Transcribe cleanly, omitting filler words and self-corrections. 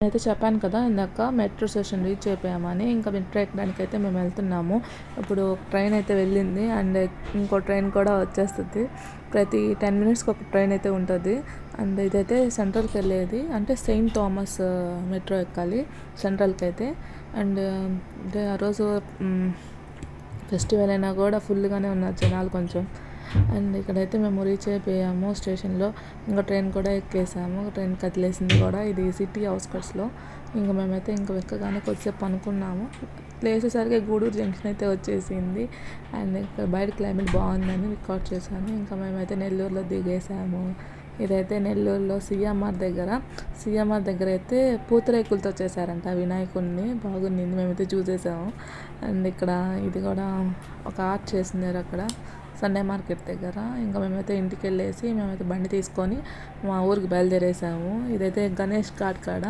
అయితే చెప్పాను కదా ఇందాక మెట్రో స్టేషన్ రీచ్ అయిపోయామని. ఇంకా మెట్రో ఎక్కడానికైతే మేము వెళ్తున్నాము. ఇప్పుడు ట్రైన్ అయితే వెళ్ళింది అండ్ ఇంకో ట్రైన్ కూడా వచ్చేస్తుంది. ప్రతి 10 మినిట్స్కి ఒక ట్రైన్ అయితే ఉంటుంది. అండ్ ఇదైతే సెంట్రల్కి వెళ్ళేది, అంటే సెయింట్ థామస్ మెట్రో ఎక్కాలి సెంట్రల్కి అయితే. అండ్ ఆ రోజు ఫెస్టివల్ అయినా కూడా ఫుల్గానే ఉన్నారు జనాలు కొంచెం. అండ్ ఇక్కడైతే మేము రీచ్ అయిపోయాము స్టేషన్లో. ఇంకా ట్రైన్ కూడా ఎక్కేసాము, ట్రైన్ కదిలేసింది కూడా. ఇది సిటీ అవుట్స్కట్స్లో. ఇంకా మేమైతే ఇంకా ఎక్కగానే కొద్దిసేపు అనుకున్నాము. లేచేసరికి గూడూరు జంక్షన్ అయితే వచ్చేసింది. అండ్ ఇక్కడ బయట క్లైమేట్ బాగుందని రికార్డ్ చేశాను. ఇంకా మేమైతే నెల్లూరులో దిగేసాము. ఇదైతే నెల్లూరులో సిఎంఆర్ దగ్గర అయితే పూతరేకులతో చేశారంట వినాయకుడిని. బాగుండింది, మేమైతే చూసేసాము. అండ్ ఇక్కడ ఇది కూడా ఒక ఆర్ట్ చేసినారు అక్కడ సండే మార్కెట్ దగ్గర. ఇంకా మేమైతే ఇంటికి వెళ్ళేసి మేమైతే బండి తీసుకొని మా ఊరికి బయలుదేరేసాము. ఇదైతే గణేష్ ఘాట్ కాడ